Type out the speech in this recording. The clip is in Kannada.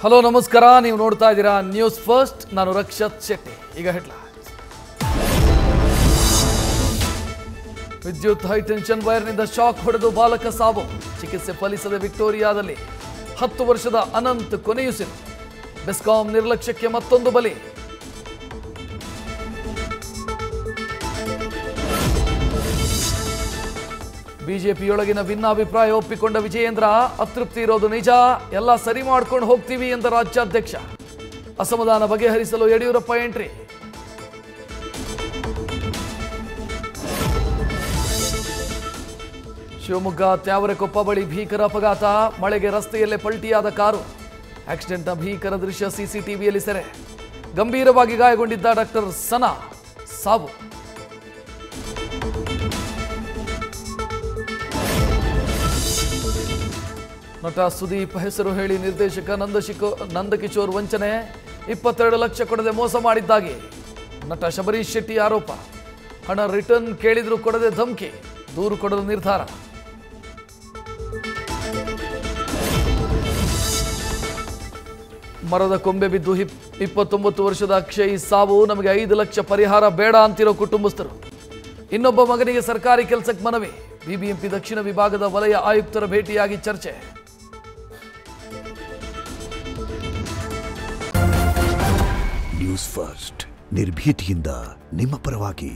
ಹಲೋ ನಮಸ್ಕಾರ, ನೀವು ನೋಡ್ತಾ ಇದ್ದೀರಾ ನ್ಯೂಸ್ ಫಸ್ಟ್. ನಾನು ರಕ್ಷತ್ ಶೆಟ್ಟಿ. ಈಗ ಹೆಡ್ಲೈನ್ಸ್. ವಿದ್ಯುತ್ ಹೈಟೆನ್ಷನ್ ವೈರ್ನಿಂದ ಶಾಕ್ ಹೊಡೆದು ಬಾಲಕ ಸಾವು. ಚಿಕಿತ್ಸೆ ಫಲಿಸದೆ ವಿಕ್ಟೋರಿಯಾದಲ್ಲಿ 10 ವರ್ಷದ ಅನಂತ್ ಕೊನೆಯುಸಿರು. ಬೆಸ್ಕಾಂ ನಿರ್ಲಕ್ಷ್ಯಕ್ಕೆ ಮತ್ತೊಂದು ಬಲಿ. ಬಿಜೆಪಿಯೊಳಗಿನ ಭಿನ್ನಾಭಿಪ್ರಾಯ ಒಪ್ಪಿಕೊಂಡ ವಿಜಯೇಂದ್ರ, ಅತೃಪ್ತಿ ಇರೋದು ನಿಜ, ಎಲ್ಲ ಸರಿ ಮಾಡ್ಕೊಂಡು ಹೋಗ್ತೀವಿ ಎಂದ ರಾಜ್ಯಾಧ್ಯಕ್ಷ. ಅಸಮಾಧಾನ ಬಗೆಹರಿಸಲು ಯಡಿಯೂರಪ್ಪ ಎಂಟ್ರಿ. ಶಿವಮೊಗ್ಗ ತ್ಯಾವರೆಕೊಪ್ಪ ಬಳಿ ಭೀಕರ ಅಪಘಾತ. ಮಳೆಗೆ ರಸ್ತೆಯಲ್ಲೇ ಪಲ್ಟಿಯಾದ ಕಾರು. ಆಕ್ಸಿಡೆಂಟ್ನ ಭೀಕರ ದೃಶ್ಯ ಸಿಸಿಟಿವಿಯಲ್ಲಿ ಸೆರೆ. ಗಂಭೀರವಾಗಿ ಗಾಯಗೊಂಡಿದ್ದ ಡಾಕ್ಟರ್ ಸನಾ ಸಾವು. ನಟ ಸುದೀಪ್ ಹೆಸರು ಹೇಳಿ ನಿರ್ದೇಶಕ ನಂದಕಿಶೋರ್ ವಂಚನೆ. 22 ಲಕ್ಷ ಕೊಡದೆ ಮೋಸ ಮಾಡಿದ್ದಾಗಿ ನಟ ಶಬರೀಶ್ ಶೆಟ್ಟಿ ಆರೋಪ. ಹಣ ರಿಟರ್ನ್ ಕೇಳಿದ್ರು ಕೊಡದೆ ಧಮಕಿ. ದೂರು ಕೊಡಲು ನಿರ್ಧಾರ. ಮರದ ಕೊಂಬೆ ಬಿದ್ದು 29 ವರ್ಷದ ಅಕ್ಷಯ್ ಸಾವು. ನಮಗೆ 5 ಲಕ್ಷ ಪರಿಹಾರ ಬೇಡ ಅಂತಿರೋ ಕುಟುಂಬಸ್ಥರು. ಇನ್ನೊಬ್ಬ ಮಗನಿಗೆ ಸರ್ಕಾರಿ ಕೆಲಸಕ್ಕೆ ಮನವಿ. ಬಿಬಿಎಂಪಿ ದಕ್ಷಿಣ ವಿಭಾಗದ ವಲಯ ಆಯುಕ್ತರ ಭೇಟಿಯಾಗಿ ಚರ್ಚೆ. ನ್ಯೂಸ್ ಫಸ್ಟ್, ನಿರ್ಭೀತಿಯಿಂದ ನಿಮ್ಮ ಪರವಾಗಿ.